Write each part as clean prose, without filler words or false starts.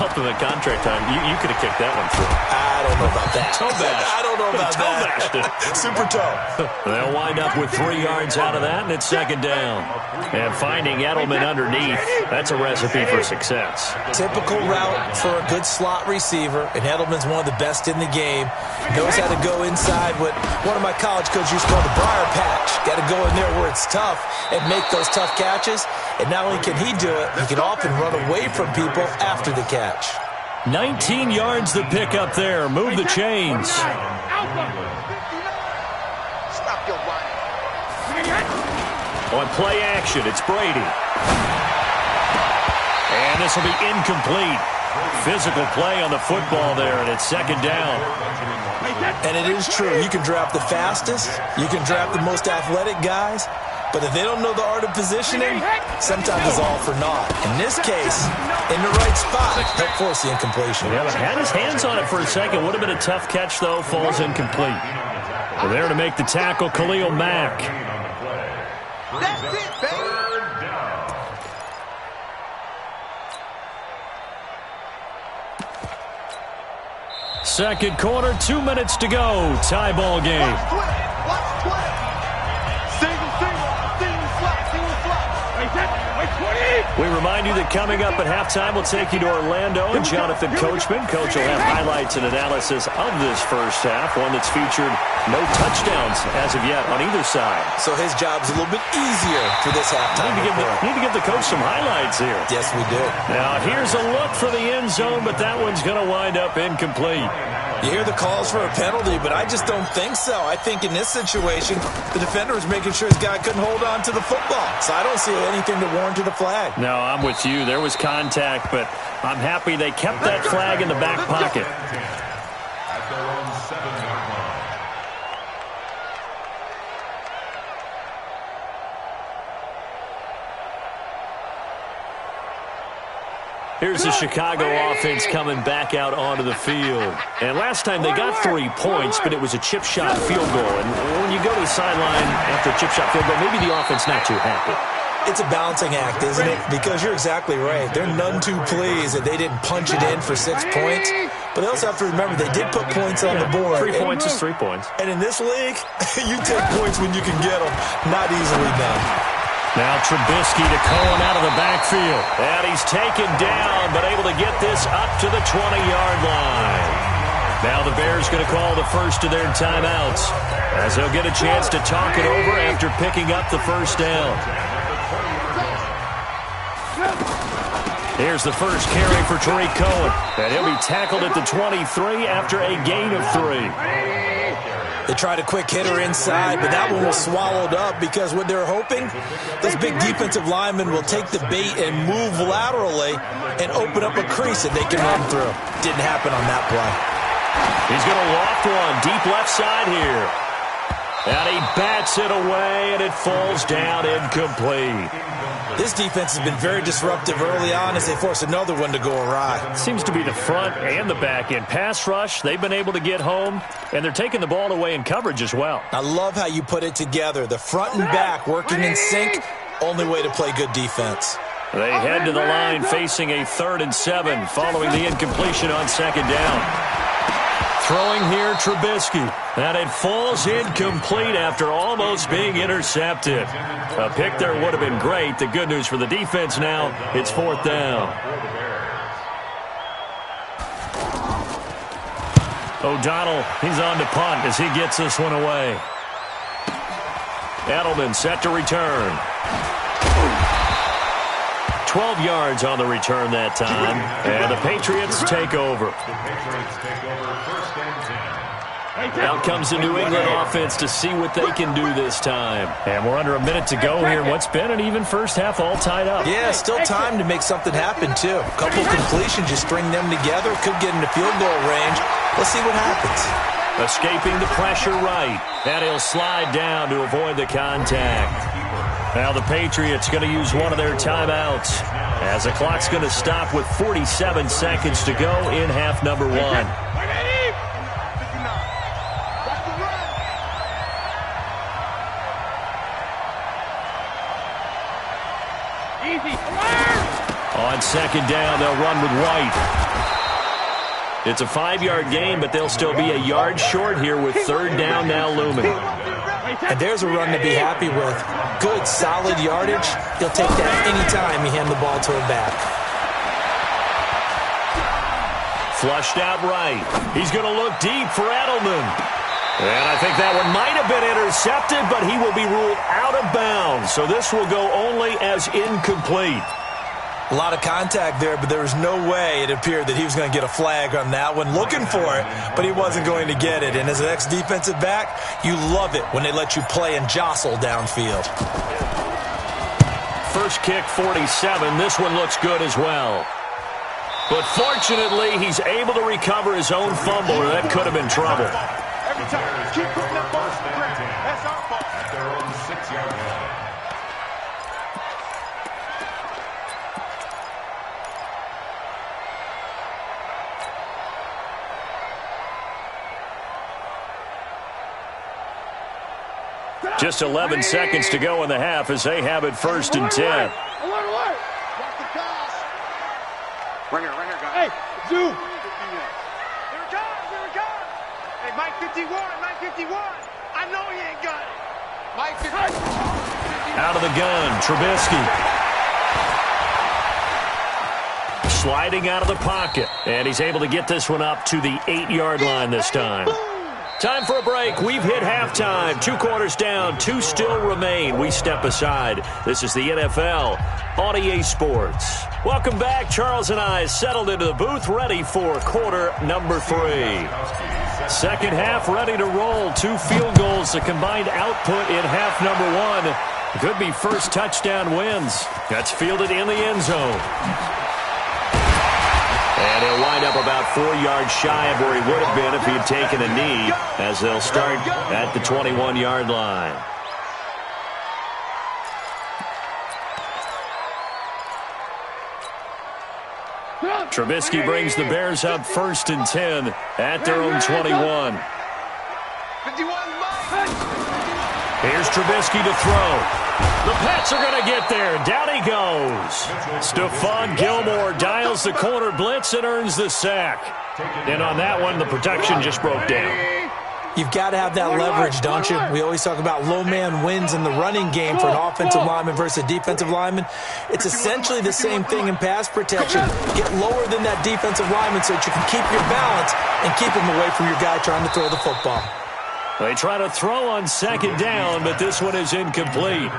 supplement contract time. You could have kicked that one through. I don't know about that. Toe bash. I don't know about that. Super toe. They'll wind up with 3 yards out of that, and it's second down. And finding Edelman underneath, that's a recipe for success. Typical route for a good slot receiver, and Edelman's one of the best in the game. Knows how to go inside what one of my college coaches used to call the briar patch. Got to go in there where it's tough and make those tough catches. And not only can he do it, he can often run away from people after the catch. 19 yards the pick up there. Move the chains. On play action, it's Brady. And this will be incomplete. Physical play on the football there, and it's second down. And it is true. You can draft the fastest. You can draft the most athletic guys. But if they don't know the art of positioning, sometimes it's all for naught. In this case, in the right spot, he'll force the incompletion. Yeah, but had his hands on it for a second. Would have been a tough catch, though. Falls incomplete. We're there to make the tackle, Khalil Mack. That's it, baby. Second quarter, 2 minutes to go. Tie ball game. Watch 20. Single flat. We remind you that coming up at halftime, we'll take you to Orlando and Jonathan Coachman. Coach will have highlights and analysis of this first half, one that's featured no touchdowns as of yet on either side. So his job's a little bit easier for this halftime. Need to give the coach some highlights here. Yes, we do. Now, here's a look for the end zone, but that one's going to wind up incomplete. You hear the calls for a penalty, but I just don't think so. I think in this situation, the defender was making sure his guy couldn't hold on to the football. So I don't see anything to warrant a flag. No, I'm with you. There was contact, but I'm happy they kept that flag in the back pocket. Here's the Chicago offense coming back out onto the field. And last time they got 3 points, but it was a chip shot field goal. And when you go to the sideline after a chip shot field goal, maybe the offense not too happy. It's a balancing act, isn't it? Because you're exactly right. They're none too pleased that they didn't punch it in for 6 points. But they also have to remember they did put points on the board. 3 points is 3 points. And in this league, you take points when you can get them. Not easily done. Now Trubisky to Cohen out of the backfield. And he's taken down, but able to get this up to the 20-yard line. Now the Bears going to call the first of their timeouts, as they'll get a chance to talk it over after picking up the first down. Here's the first carry for Tariq Cohen. And he'll be tackled at the 23 after a gain of 3. They tried a quick hitter inside, but that one was swallowed up because what they're hoping, this big defensive lineman will take the bait and move laterally and open up a crease that they can run through. Didn't happen on that play. He's going to loft one deep left side here. And he bats it away, and it falls down incomplete. This defense has been very disruptive early on as they force another one to go awry. Seems to be the front and the back end. Pass rush, they've been able to get home, and they're taking the ball away in coverage as well. I love how you put it together. The front and back working in sync, only way to play good defense. They head to the line facing a 3rd and 7 following the incompletion on second down. Throwing here, Trubisky. And it falls incomplete after almost being intercepted. A pick there would have been great. The good news for the defense now, it's 4th down. O'Donnell, he's on to punt as he gets this one away. Edelman set to return. 12 yards on the return that time. And the Patriots take over. Out comes the New England offense to see what they can do this time. And we're under a minute to go here. What's been an even first half, all tied up. Yeah, still time to make something happen, too. A couple completions, just string them together. Could get into field goal range. Let's see what happens. Escaping the pressure right. And he'll slide down to avoid the contact. Now the Patriots going to use one of their timeouts, as the clock's going to stop with 47 seconds to go in half number 1. On second down, they'll run with White. It's a 5-yard gain, but they'll still be a yard short here with third down now looming. And there's a run to be happy with. Good, solid yardage. He'll take that any time you hand the ball to him back. Flushed out right. He's going to look deep for Edelman. And I think that one might have been intercepted, but he will be ruled out of bounds. So this will go only as incomplete. A lot of contact there, but there was no way it appeared that he was going to get a flag on that one. Looking for it, but he wasn't going to get it. And as an ex-defensive back, you love it when they let you play and jostle downfield. First kick, 47. This one looks good as well. But fortunately, he's able to recover his own fumble, or that could have been trouble. Every time, keep putting that ball on the ground. That's our fault. At their own 6-yard line. Just 11 seconds to go in the half as they have it first and 10. Alert, alert. Watch the pass. Right here, guys. Hey, Zoo. Here it comes, here it comes. Hey, Mike 51, Mike 51. I know he ain't got it. Mike 51. Out of the gun, Trubisky. Sliding out of the pocket. And he's able to get this one up to the 8-yard line this time. Time for a break. We've hit halftime. 2 quarters down. 2 still remain. We step aside. This is the NFL on EA Sports. Welcome back. Charles and I settled into the booth, ready for quarter number 3. Second half ready to roll. 2 field goals, the combined output in half number 1. Could be first touchdown wins. That's fielded in the end zone. And he'll wind up about 4 yards shy of where he would have been if he had taken a knee, as they'll start at the 21-yard line. Trubisky brings the Bears up first and 10 at their own 21. Here's Trubisky to throw. The Pats are going to get there. Down he goes. Stephon Gilmore dials the corner blitz and earns the sack. And on that one, the protection just broke down. You've got to have that leverage, don't you? We always talk about low man wins in the running game for an offensive lineman versus a defensive lineman. It's essentially the same thing in pass protection. Get lower than that defensive lineman so that you can keep your balance and keep him away from your guy trying to throw the football. They try to throw on second down, but this one is incomplete.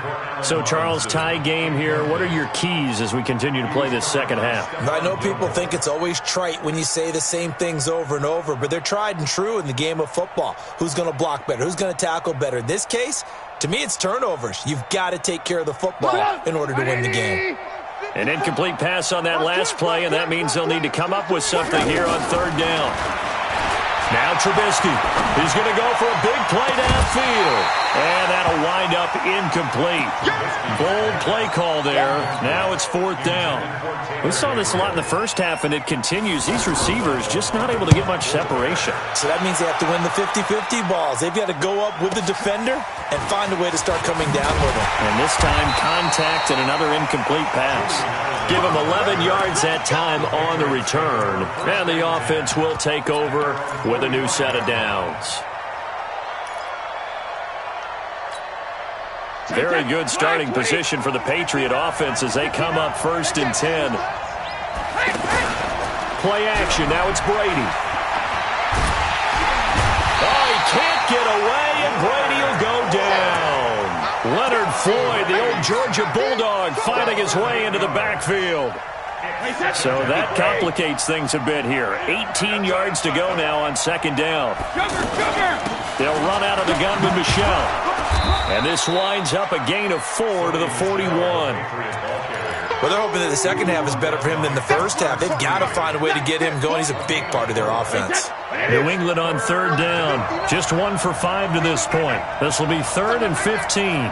So, Charles, tie game here. What are your keys as we continue to play this second half? I know people think it's always trite when you say the same things over and over, but they're tried and true in the game of football. Who's going to block better? Who's going to tackle better? In this case, to me, it's turnovers. You've got to take care of the football in order to win the game. An incomplete pass on that last play, and that means they'll need to come up with something here on third down. Now Trubisky. He's going to go for a big play downfield. And that'll wind up incomplete. Bold play call there. Now it's fourth down. We saw this a lot in the first half, and it continues. These receivers just not able to get much separation. So that means they have to win the 50-50 balls. They've got to go up with the defender and find a way to start coming down with him. And this time, contact and another incomplete pass. Give him 11 yards that time on the return. And the offense will take over with a new set of downs. Very good starting position for the Patriot offense as they come up first and 10. Play action. Now it's Brady. Oh, he can't get away, and Brady will go down. Leonard Floyd, the old Georgia Bulldog, fighting his way into the backfield. So that complicates things a bit here. 18 yards to go now on second down. They'll run out of the gun with Michelle. And this winds up a gain of 4 to the 41. Well, they're hoping that the second half is better for him than the first half. They've got to find a way to get him going. He's a big part of their offense. New England on third down. Just 1 for 5 to this point. This will be 3rd and 15.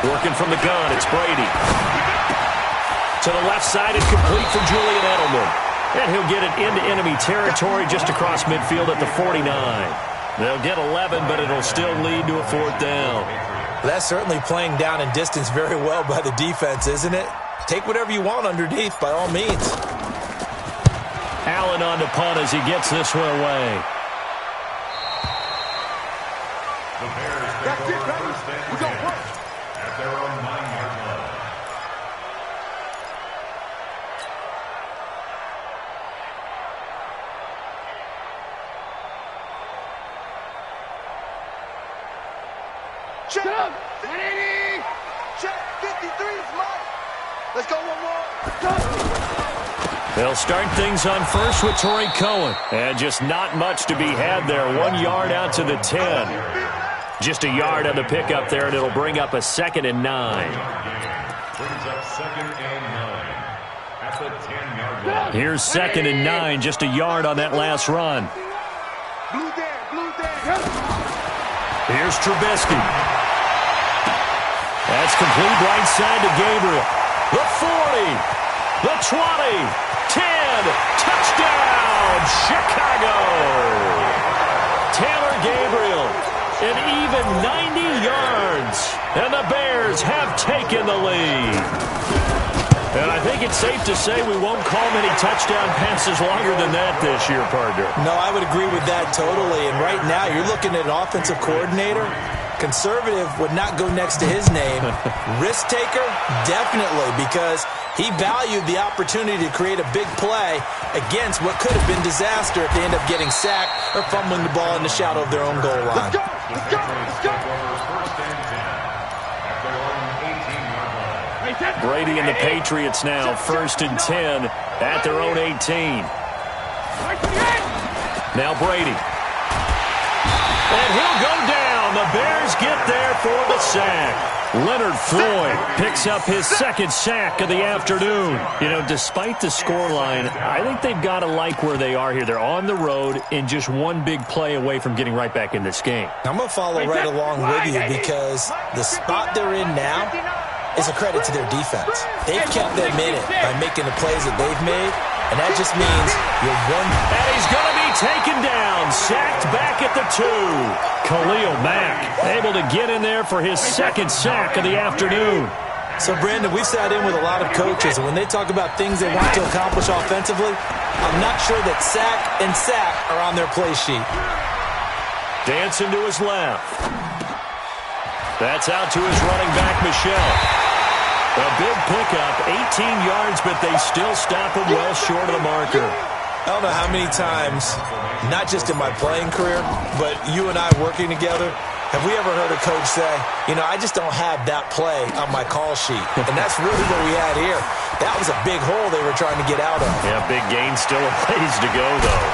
Working from the gun, it's Brady. To the left side, it's complete for Julian Edelman. And he'll get it into enemy territory just across midfield at the 49. They'll get 11, but it'll still lead to a fourth down. That's certainly playing down and distance very well by the defense, isn't it? Take whatever you want underneath, by all means. Allen on to punt as he gets this one away. The Bears take over first and 10 at their own 9-yard line. Check! 180! Check! 53 is mine! Let's go one more! They'll start things on first with Torrey Cohen. And just not much to be had there. 1 yard out to the 10. Just a yard on the pickup there, and it'll bring up a 2nd and 9. Brings up 2nd and 9 at the 10-yard line. Here's 2nd and 9, just a yard on that last run. Blue there. Here's Trubisky. That's complete right side to Gabriel. The 40, the 20, 10, touchdown, Chicago. Taylor Gabriel, an even 90 yards, and the Bears have taken the lead. And I think it's safe to say we won't call many touchdown passes longer than that this year, partner. No, I would agree with that totally. And right now, you're looking at an offensive coordinator. Conservative would not go next to his name. Risk taker, definitely, because he valued the opportunity to create a big play against what could have been disaster if they end up getting sacked or fumbling the ball in the shadow of their own goal line. Let's go! Let's go! Let's go! First and 10 at their own 18-yard line. Brady and the Patriots now, 1st and 10 at their own 18. Now Brady. And he'll go down. The Bears get there for the sack. Leonard Floyd picks up his 2nd sack of the afternoon. You know, despite the scoreline, I think they've got to like where they are here. They're on the road and just one big play away from getting right back in this game. I'm going to follow right along with you because the spot they're in now is a credit to their defense. They've kept them in it by making the plays that they've made, and that just means you're one. And he's going to be taken down, sacked back at the 2. Khalil Mack able to get in there for his 2nd sack of the afternoon. So, Brandon, we've sat in with a lot of coaches, and when they talk about things they want to accomplish offensively, I'm not sure that sack and sack are on their play sheet. Dancing to his left. That's out to his running back, Michel. A big pickup, 18 yards, but they still stop him well short of the marker. I don't know how many times, not just in my playing career, but you and I working together, have we ever heard a coach say, you know, I just don't have that play on my call sheet. And that's really what we had here. That was a big hole they were trying to get out of. Yeah, big gain, still a ways to go, though.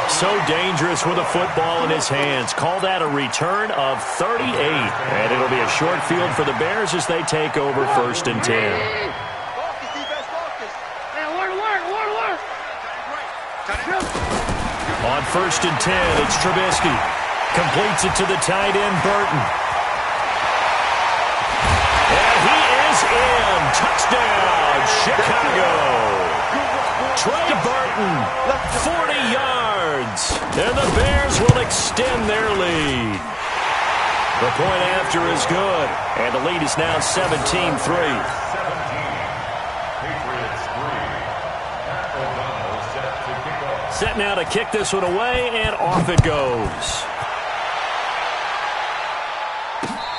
So dangerous with a football in his hands. Call that a return of 38. And it'll be a short field for the Bears as they take over 1st and 10. On 1st and 10, it's Trubisky. Completes it to the tight end, Burton. And he is in. Touchdown, Chicago. Trey Burton, 40 yards. And the Bears will extend their lead. The point after is good. And the lead is now 17-3. Set now to kick this one away, and off it goes.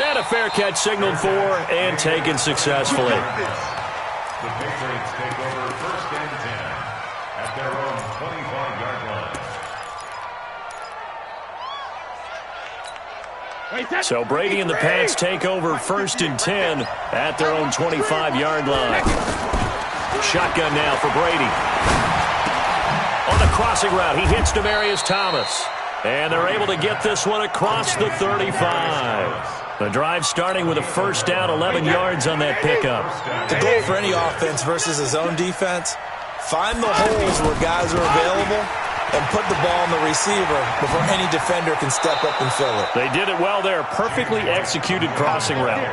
And a fair catch signaled for and taken successfully. The Patriots take over 1st and 10 at their own 25-yard line. So Brady and the Pats take over 1st and 10 at their own 25-yard line. Shotgun now for Brady. On the crossing route, he hits Demaryius Thomas. And they're able to get this one across the 35. The drive starting with a 1st down, 11 yards on that pickup. The goal for any offense versus his own defense, find the holes where guys are available and put the ball on the receiver before any defender can step up and fill it. They did it well there. Perfectly executed crossing route.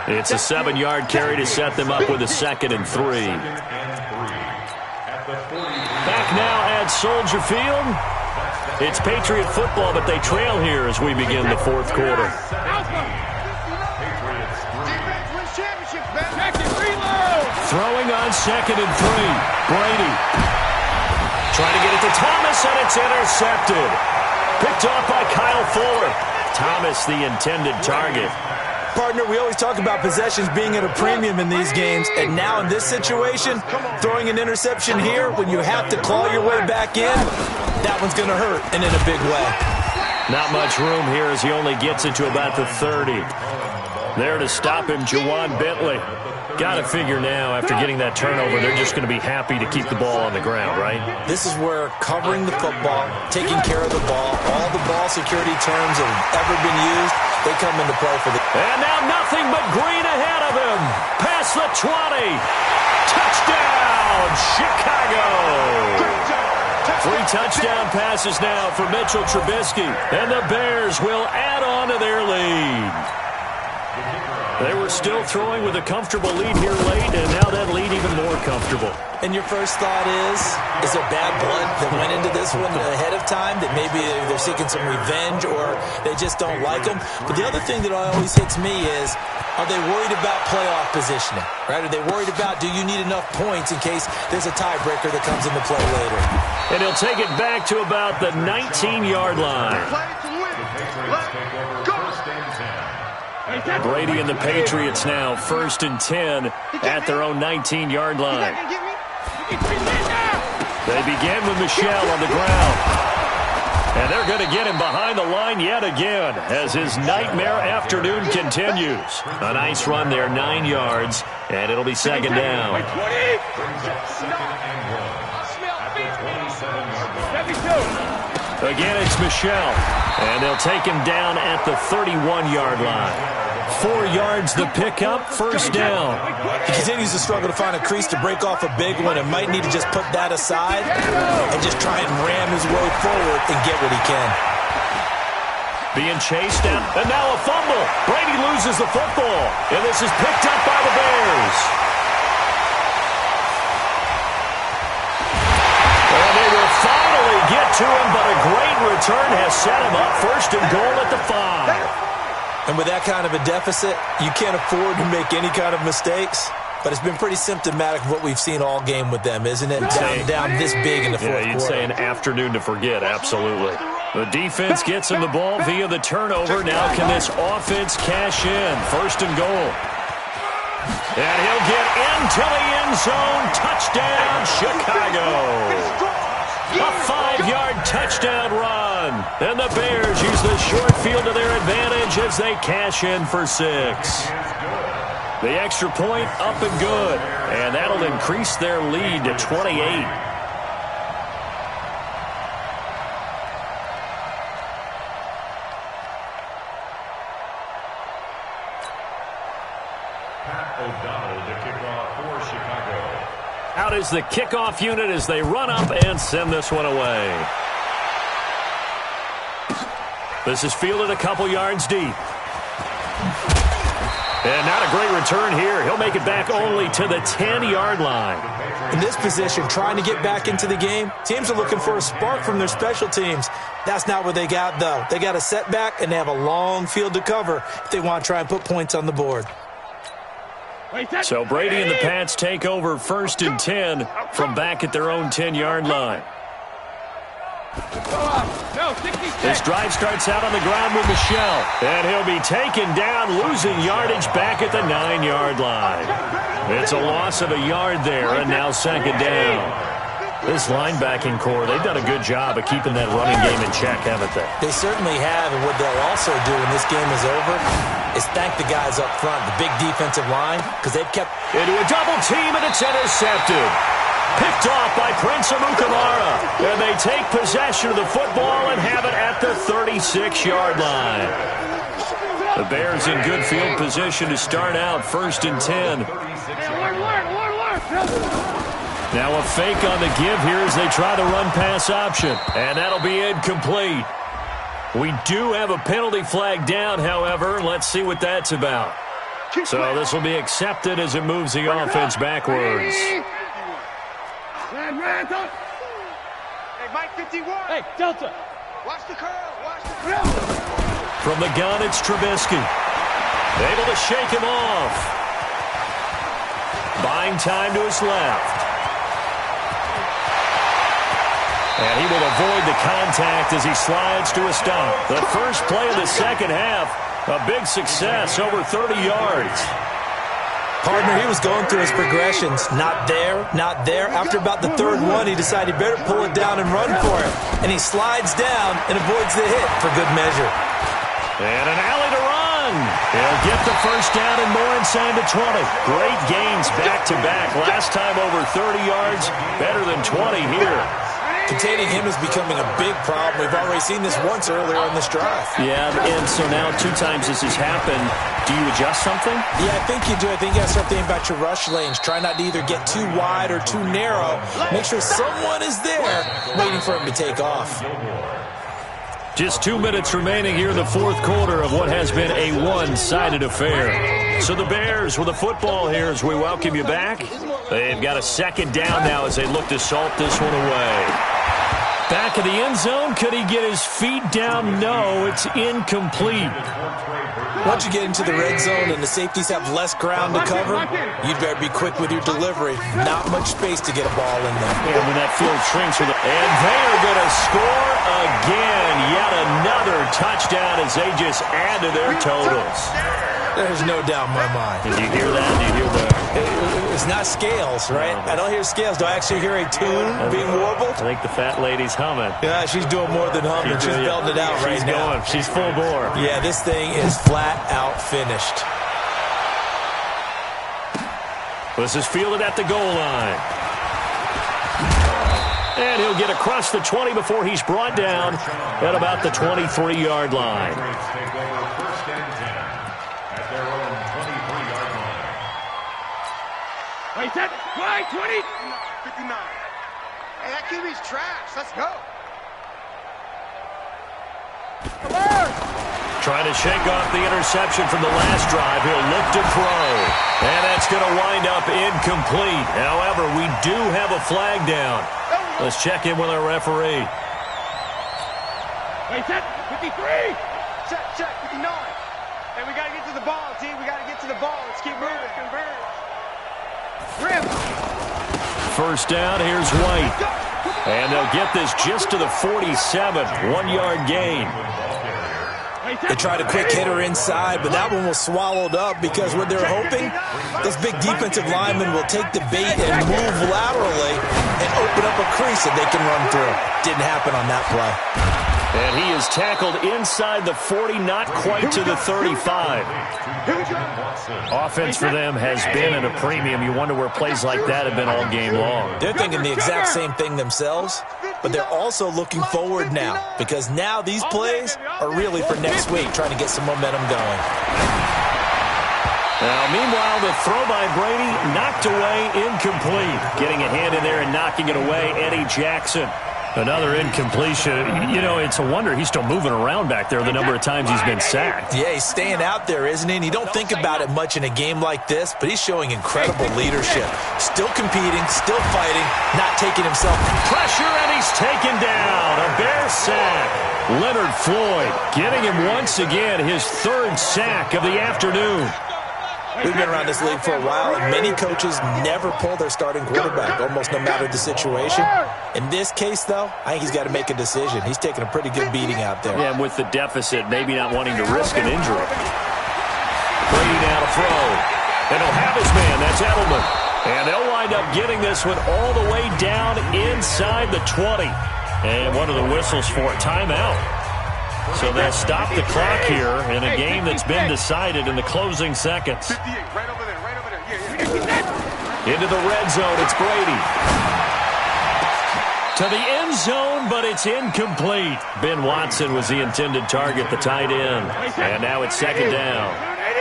It's a 7-yard carry to set them up with a 2nd and 3. Back now at Soldier Field. It's Patriot football, but they trail here as we begin the 4th quarter. championships, man. Check it, reload. Throwing on 2nd and 3. Brady. Trying to get it to Thomas, and it's intercepted. Picked off by Kyle Fuller. Thomas, the intended target. Partner, we always talk about possessions being at a premium in these games, and now in this situation, throwing an interception here when you have to claw your way back in, that one's going to hurt, and in a big way. Not much room here as he only gets it to about the 30. There to stop him, Juwan Bentley. Got to figure now, after getting that turnover, they're just going to be happy to keep the ball on the ground, right? This is where covering the football, taking care of the ball, all the ball security terms that have ever been used, they come into play for the... And now nothing but green ahead of him. Past the 20. Touchdown, Chicago. 3 touchdown passes now for Mitchell Trubisky. And the Bears will add on to their lead. They were still throwing with a comfortable lead here late, and now that lead even more comfortable. And your first thought is there bad blood that went into this one ahead of time, that maybe they're seeking some revenge or they just don't like them? But the other thing that always hits me is, are they worried about playoff positioning? Right? Are they worried about, do you need enough points in case there's a tiebreaker that comes into play later? And he'll take it back to about the 19-yard line. Play to win. Let's go. Brady and the Patriots now 1st and 10 at their own 19-yard line. They begin with Michel on the ground. And they're going to get him behind the line yet again as his nightmare afternoon continues. A nice run there, 9 yards, and it'll be 2nd down. Again, it's Michel, and they'll take him down at the 31-yard line. 4 yards the pickup, 1st down. He continues to struggle to find a crease to break off a big one and might need to just put that aside and just try and ram his way forward and get what he can. Being chased down, and now a fumble. Brady loses the football, and this is picked up by the Bears. And they will finally get to him, but a great return has set him up 1st and goal at the 5. And with that kind of a deficit, you can't afford to make any kind of mistakes. But it's been pretty symptomatic of what we've seen all game with them, isn't it? Down this big in the fourth quarter. Yeah, you'd say an afternoon to forget, absolutely. The defense gets him the ball via the turnover. Now can this offense cash in? 1st and goal. And he'll get into the end zone. Touchdown, Chicago. A 5-yard touchdown run. And the Bears use the short field to their advantage as they cash in for 6. The extra point up and good. And that'll increase their lead to 28. Out is the kickoff unit as they run up and send this one away. This is fielded a couple yards deep. And not a great return here. He'll make it back only to the 10-yard line. In this position, trying to get back into the game, teams are looking for a spark from their special teams. That's not what they got, though. They got a setback, and they have a long field to cover if they want to try and put points on the board. So Brady and the Pats take over 1st and 10 from back at their own 10-yard line. This drive starts out on the ground with Michel, and he'll be taken down, losing yardage back at the 9-yard line. It's a loss of a yard there, and now 2nd down. This linebacking core, they've done a good job of keeping that running game in check, haven't they? They certainly have, and what they'll also do when this game is over is thank the guys up front, the big defensive line, because they've kept... Into a double team, and it's intercepted. Picked off by Prince Amukamara. And they take possession of the football and have it at the 36-yard line. The Bears in good field position to start out 1st and 10. Now a fake on the give here as they try the run-pass option. And that'll be incomplete. We do have a penalty flag down, however. Let's see what that's about. So this will be accepted as it moves the offense backwards. Hey, Mike 51. Hey, Delta. Watch the curl. Watch the curl. From the gun, it's Trubisky. Able to shake him off. Buying time to his left. And he will avoid the contact as he slides to a stop. The first play of the second half, a big success, over 30 yards. Partner, he was going through his progressions. Not there, not there. After about the third one, he decided he better pull it down and run for it. And he slides down and avoids the hit for good measure. And an alley to run. He'll get the first down and more inside the 20. Great gains back-to-back. Last time over 30 yards, better than 20 here. Containing him is becoming a big problem. We've already seen this once earlier on this drive. Yeah, and so now 2 times this has happened. Do you adjust something? Yeah, I think you do. I think you got to start thinking about your rush lanes. Try not to either get too wide or too narrow. Make sure someone is there waiting for him to take off. Just 2 minutes remaining here in the fourth quarter of what has been a one-sided affair. So the Bears with the football here as we welcome you back. They've got a second down now as they look to salt this one away. Back in the end zone. Could he get his feet down? No, it's incomplete. Once you get into the red zone and the safeties have less ground to cover, you'd better be quick with your delivery. Not much space to get a ball in there. And when that field shrinks with it. And they are going to score again. Yet another touchdown as they just add to their totals. There's no doubt in my mind. Did you hear that? Did you hear that? It's not scales, right? I don't hear scales. Do I actually hear a tune being warbled? I think the fat lady's humming. Yeah, she's doing more than humming. She's belting it out right now. She's full bore. Yeah, this thing is flat out finished. This is fielded at the goal line. And he'll get across the 20 before he's brought down at about the 23-yard line. Wait, 20. 59. Hey, that QB's trash. Let's go. Trying to shake off the interception from the last drive. He'll look to throw. And that's going to wind up incomplete. However, we do have a flag down. Let's check in with our referee. Wait, 53. Check, 59. Hey, we got to get to the ball, team. We got to get to the ball. Let's keep moving. First down, here's White. And they'll get this just to the 47. 1-yard gain. They tried a quick hitter inside, but that one was swallowed up because what they're hoping, this big defensive lineman will take the bait and move laterally and open up a crease that they can run through. Didn't happen on that play. And he is tackled inside the 40, not quite to the 35. Offense for them has been at a premium. You wonder where plays like that have been all game long. They're thinking the exact same thing themselves, but they're also looking forward now because now these plays are really for next week, trying to get some momentum going. Now, meanwhile, the throw by Brady knocked away, incomplete. Getting a hand in there and knocking it away, Eddie Jackson. Another incompletion. You know, it's a wonder he's still moving around back there the number of times he's been sacked. Yeah, he's staying out there, isn't he? And you don't think about it much in a game like this, but he's showing incredible leadership. Still competing, still fighting, not taking himself. Pressure, and he's taken down. A Bear sack. Leonard Floyd getting him once again, his third sack of the afternoon. We've been around this league for a while, and many coaches never pull their starting quarterback, almost no matter the situation. In this case, though, I think he's got to make a decision. He's taking a pretty good beating out there. Yeah, and with the deficit, maybe not wanting to risk an injury. Brady now to throw. And he'll have his man. That's Edelman. And they'll wind up getting this one all the way down inside the 20. And one of the whistles for a timeout. So they'll stop the clock here in a game that's been decided in the closing seconds. 58, right over there. Yeah. Into the red zone, it's Brady. To the end zone, but it's incomplete. Ben Watson was the intended target, the tight end. And now it's second down.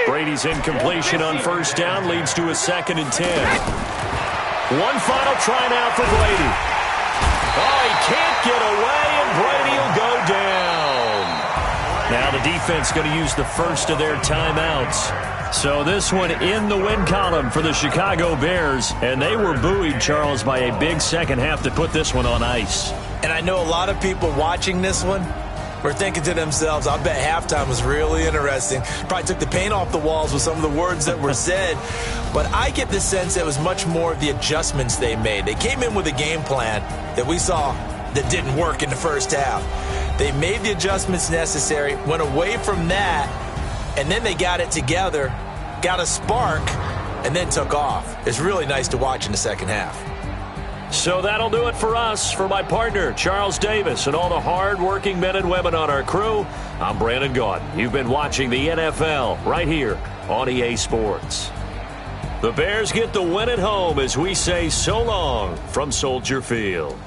Brady's incompletion on first down leads to a 2nd and 10. One final try now for Brady. Oh, he can't get away, and Brady will go down. Now the defense going to use the first of their timeouts. So this one in the win column for the Chicago Bears. And they were buoyed, Charles, by a big second half to put this one on ice. And I know a lot of people watching this one were thinking to themselves, I bet halftime was really interesting. Probably took the paint off the walls with some of the words that were said. But I get the sense it was much more of the adjustments they made. They came in with a game plan that we saw that didn't work in the first half. They made the adjustments necessary, went away from that, and then they got it together, got a spark, and then took off. It's really nice to watch in the second half. So that'll do it for us. For my partner, Charles Davis, and all the hard-working men and women on our crew, I'm Brandon Gaudin. You've been watching the NFL right here on EA Sports. The Bears get the win at home as we say so long from Soldier Field.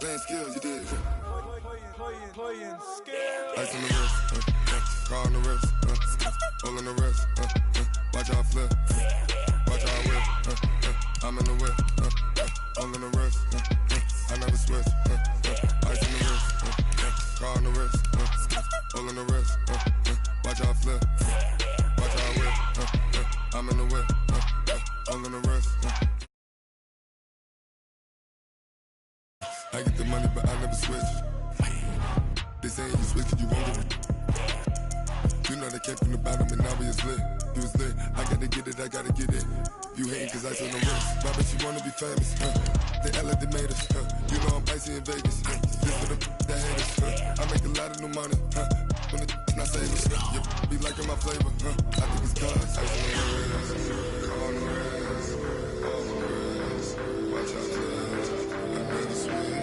Playing skills, you did. Playing skills. Ice on the wrist, car on the wrist, hole in the wrist, watch how I flip, watch how I whip, I'm in the whip, hole in the wrist, I never switch, ice on the wrist, car on the wrist, hole in the wrist, watch how I flip, watch how I whip, I'm in the whip, hole in the wrist. I get the money, but I never switch. They saying you switch, you won't get it. You know they came from the bottom and now we is lit. You was lit, I gotta get it, I gotta get it. You hating cause I told them wrist. Why bet you wanna be famous? They act like they made us. You know I'm icy in Vegas. This for the that hate us. I make a lot of new money. When the not saving. You be liking my flavor. I think it's cause. Ice on the wrist, on the wrist, on the wrist. Watch out for that. I never switch.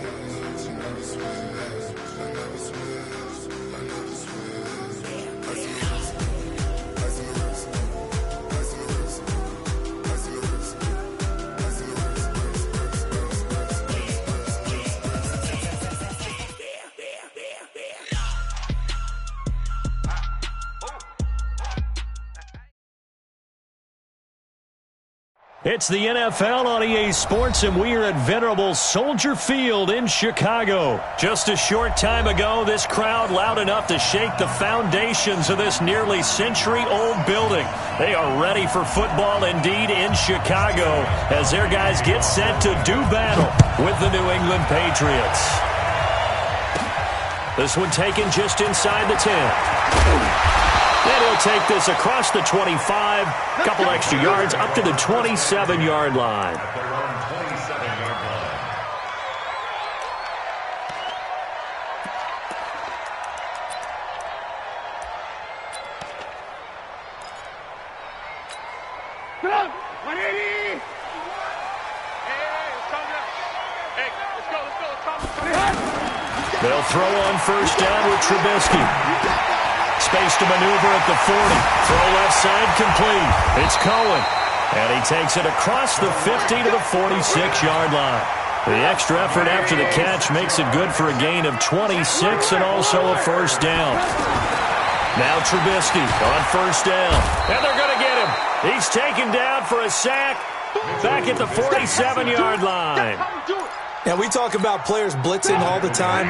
It's the NFL on EA Sports, and we are at venerable Soldier Field in Chicago. Just a short time ago, this crowd loud enough to shake the foundations of this nearly century-old building. They are ready for football indeed in Chicago as their guys get set to do battle with the New England Patriots. This one taken just inside the 10. And he'll take this across the 25, a couple extra yards up to the 27-yard line. They'll throw on first down with Trubisky. Space to maneuver at the 40. Throw left side complete. It's Cohen. And he takes it across the 50 to the 46-yard line. The extra effort after the catch makes it good for a gain of 26 and also a first down. Now Trubisky on first down. And they're going to get him. He's taken down for a sack back at the 47-yard line. Now, we talk about players blitzing all the time.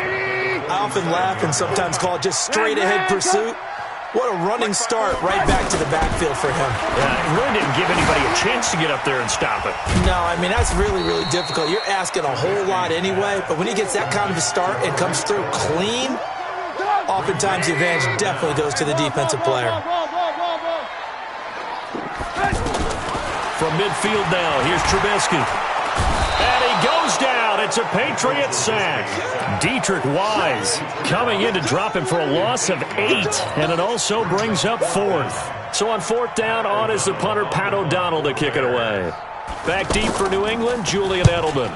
I often laugh and sometimes call it just straight-ahead pursuit. What a running start right back to the backfield for him. Yeah, he really didn't give anybody a chance to get up there and stop it. No, I mean, that's really, really difficult. You're asking a whole lot anyway, but when he gets that kind of a start and comes through clean, oftentimes the advantage definitely goes to the defensive player. From midfield now, here's Trubisky. And he goes down. It's a Patriot sack. Dietrich Wise coming in to drop him for a loss of 8, and it also brings up fourth. So on fourth down, on is the punter, Pat O'Donnell, to kick it away. Back deep for New England, Julian Edelman.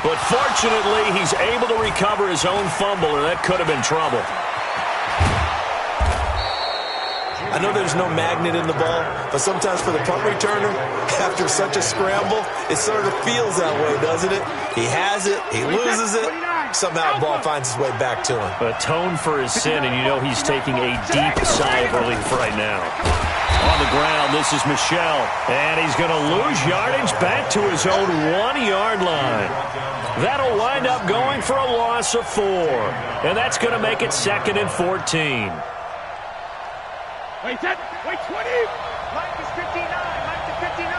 But fortunately, he's able to recover his own fumble, and that could have been trouble. I know there's no magnet in the ball, but sometimes for the punt returner, after such a scramble, it sort of feels that way, doesn't it? He has it, he loses it, somehow the ball finds its way back to him. Atone for his sin, and you know he's taking a deep sigh of relief right now. On the ground, this is Michel, and he's going to lose yardage back to his own 1-yard line. That'll wind up going for a loss of 4, and that's going to make it 2nd and 14. Wait, 20. Mike is 59. Mike is 59.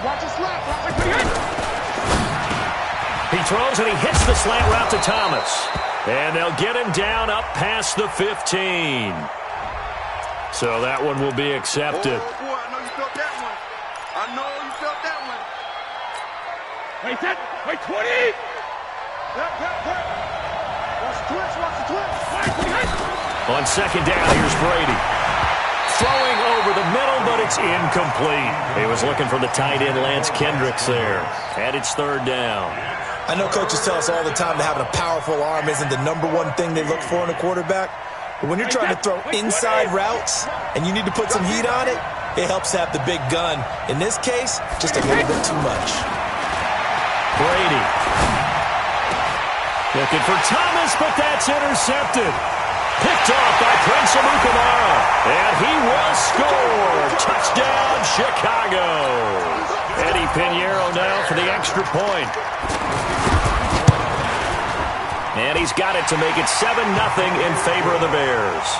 Watch his slant. He throws and he hits the slant route to Thomas. And they'll get him down up past the 15. So that one will be accepted. Oh, boy, I know you felt that one. I know you felt that one. Wait, 20. Watch the twitch. On second down, here's Brady. Throwing over the middle, but it's incomplete. He was looking for the tight end, Lance Kendricks, there. And it's 3rd down. I know coaches tell us all the time that having a powerful arm isn't the #1 thing they look for in a quarterback. But when you're trying to throw inside routes and you need to put some heat on it, it helps to have the big gun. In this case, just a little bit too much. Brady. Looking for Thomas, but that's intercepted. Picked off by Prince Amukamara. And he will score. Touchdown, Chicago. Eddie Pinheiro now for the extra point. And he's got it to make it 7-0 in favor of the Bears.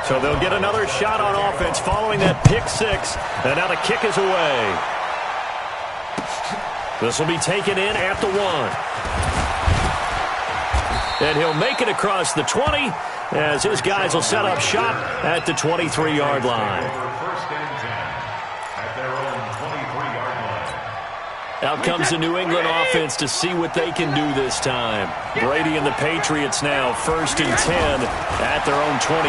So they'll get another shot on offense following that pick 6. And now the kick is away. This will be taken in at the 1. And he'll make it across the 20 as his guys will set up shop at the 23-yard line. Out comes the New England offense to see what they can do this time. Brady and the Patriots now 1st and 10 at their own 23.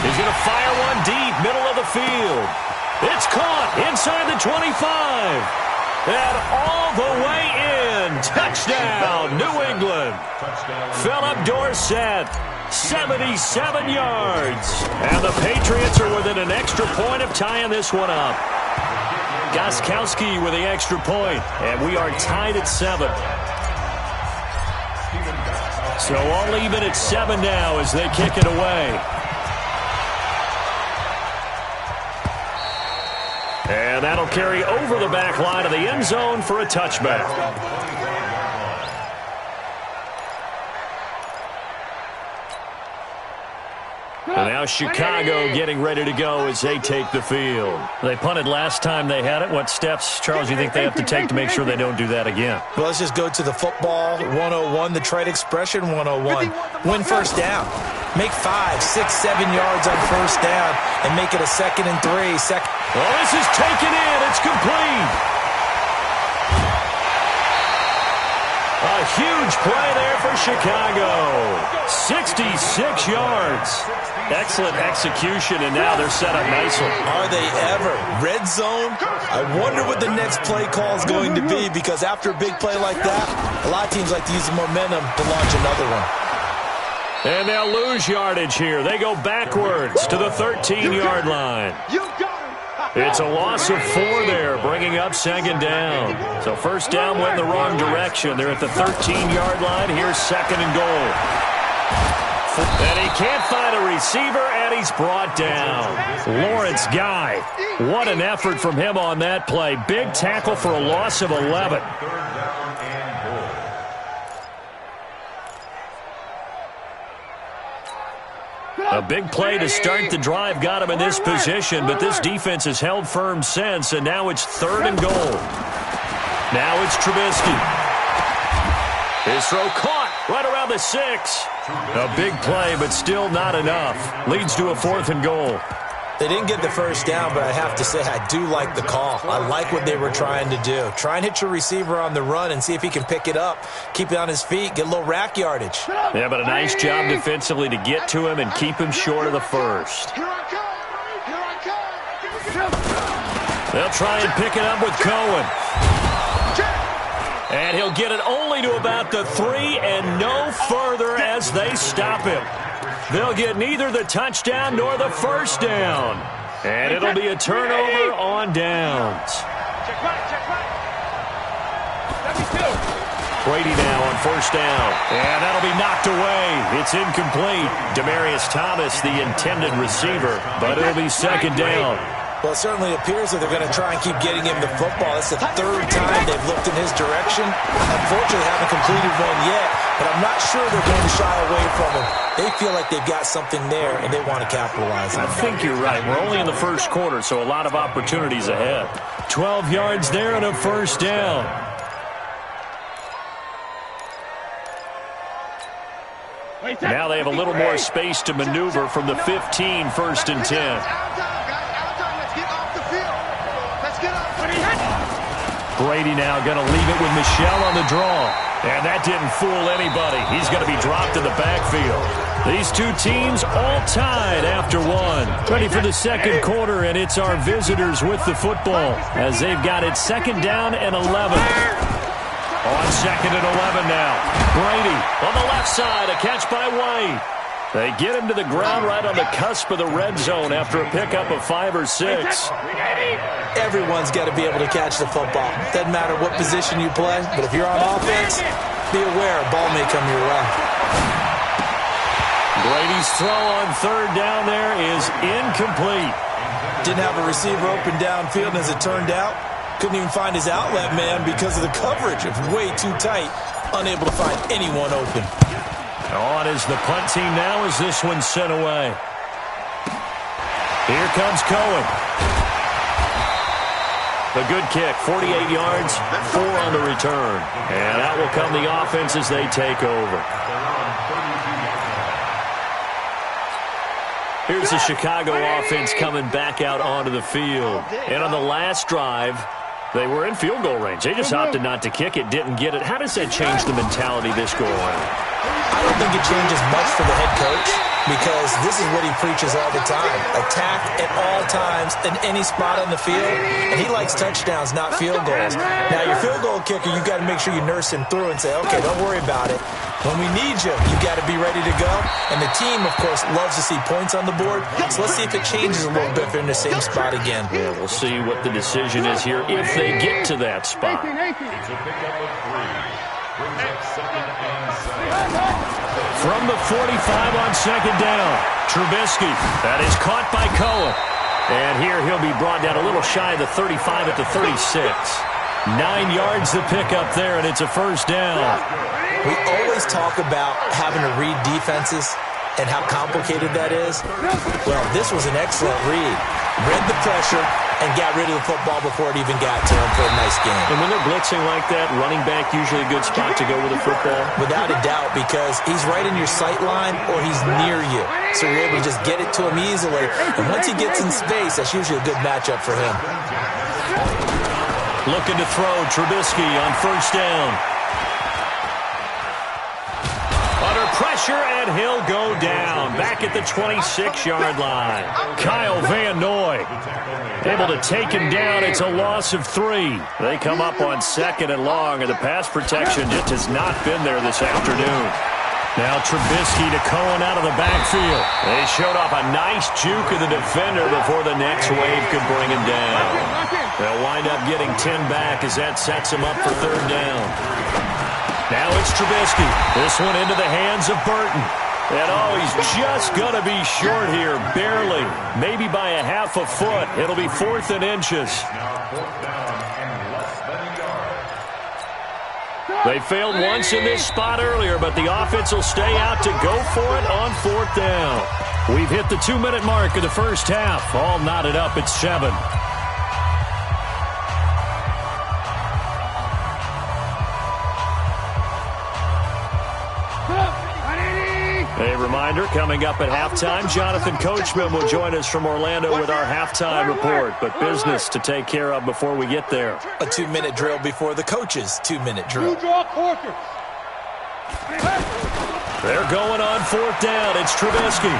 He's going to fire one deep, middle of the field. It's caught inside the 25. And all the way in. Touchdown, New England. Philip Dorsett, 77 yards. And the Patriots are within an extra point of tying this one up. Gostkowski with the extra point, and we are tied at 7. So all even at 7 now as they kick it away. And that'll carry over the back line of the end zone for a touchback. And now Chicago getting ready to go as they take the field. They punted last time they had it. What steps, Charles, you think they have to take to make sure they don't do that again? Well, let's just go to the football 101, the trade expression 101. Win first down. Make 5, 6, 7 yards on first down and make it a 2nd and 3. Oh, this is taken in. It's complete. A huge play there for Chicago. 66 yards. Excellent execution, and now they're set up nicely. Are they ever? Red zone? I wonder what the next play call is going to be, because after a big play like that, a lot of teams like to use the momentum to launch another one. And they'll lose yardage here. They go backwards to the 13-yard line. It's a loss of 4 there, bringing up 2nd down. So first down went in the wrong direction. They're at the 13-yard line. Here's 2nd and goal. And he can't find a receiver, and he's brought down. Lawrence Guy. What an effort from him on that play. Big tackle for a loss of 11. A big play to start the drive got him in this position, but this defense has held firm since, and now it's 3rd and goal. Now it's Trubisky. His throw caught right around the 6. A big play, but still not enough. Leads to a 4th and goal. They didn't get the first down, but I have to say I do like the call. I like what they were trying to do. Try and hit your receiver on the run and see if he can pick it up. Keep it on his feet, get a little rack yardage. Yeah, but a nice job defensively to get to him and keep him short of the first. They'll try and pick it up with Cohen. And he'll get it only to about the 3 and no further as they stop him. They'll get neither the touchdown nor the first down. And it'll be a turnover on downs. Check right. Brady now on first down. And that'll be knocked away. It's incomplete. Demaryius Thomas, the intended receiver, but it'll be second down. Well, it certainly appears that they're going to try and keep getting him the football. It's the third time they've looked in his direction. Unfortunately, haven't completed one yet, but I'm not sure they're going to shy away from him. They feel like they've got something there, and they want to capitalize on it. I think you're right. We're only in the first quarter, so a lot of opportunities ahead. 12 yards there and a first down. Now they have a little more space to maneuver from the 15, first and 10. Brady now going to leave it with Michel on the draw. And that didn't fool anybody. He's going to be dropped in the backfield. These two teams all tied after one. Ready for the second quarter, and it's our visitors with the football as they've got it second down and 11. On second and 11 now. Brady on the left side, a catch by White. They get him to the ground right on the cusp of the red zone after a pickup of 5 or 6. Everyone's got to be able to catch the football. Doesn't matter what position you play, but if you're on offense, be aware a ball may come your way. Brady's throw on third down there is incomplete. Didn't have a receiver open downfield, and as it turned out, couldn't even find his outlet man because of the coverage. It was way too tight, unable to find anyone open. On is the punt team now as this one's sent away. Here comes Cohen. A good kick, 48 yards, 4 on the return. And out will come the offense as they take over. Here's the Chicago offense coming back out onto the field. And on the last drive, they were in field goal range. They just opted not to kick it, didn't get it. How does that change the mentality this go around? I don't think it changes much for the head coach because this is what he preaches all the time. Attack at all times in any spot on the field, and he likes touchdowns, not field goals. Now, your field goal kicker, you've got to make sure you nurse him through and say, okay, don't worry about it. When we need you, you've got to be ready to go. And the team, of course, loves to see points on the board. So let's see if it changes a little bit if they're in the same spot again. Yeah, we'll see what the decision is here if they get to that spot. From the 45 on second down, Trubisky. That is caught by Cohen. And here he'll be brought down a little shy of the 35 at the 36. 9 yards to pick up there, and it's a first down. We always talk about having to read defenses and how complicated that is. Well, this was an excellent read. Read the pressure and got rid of the football before it even got to him for a nice game. And when they're blitzing like that, running back usually a good spot to go with the football? Without a doubt, because he's right in your sight line or he's near you. So you're able to just get it to him easily. And once he gets in space, that's usually a good matchup for him. Looking to throw, Trubisky on first down. Under pressure, and he'll go down. Back at the 26-yard line. Kyle Van Noy able to take him down. It's a loss of 3. They come up on second and long, and the pass protection just has not been there this afternoon. Now Trubisky to Cohen out of the backfield. They showed off a nice juke of the defender before the next wave could bring him down. They'll wind up getting 10 back as that sets him up for third down. Now it's Trubisky. This one into the hands of Burton. And he's just going to be short here, barely. Maybe by a half a foot. It'll be 4th and inches. They failed once in this spot earlier, but the offense will stay out to go for it on 4th down. We've hit the 2-minute mark of the first half. All knotted up at 7. A reminder, coming up at halftime, Jonathan Coachman will join us from Orlando with our halftime report, but business to take care of before we get there. A 2-minute drill before the coach's 2-minute drill. They're going on 4th down. It's Trubisky.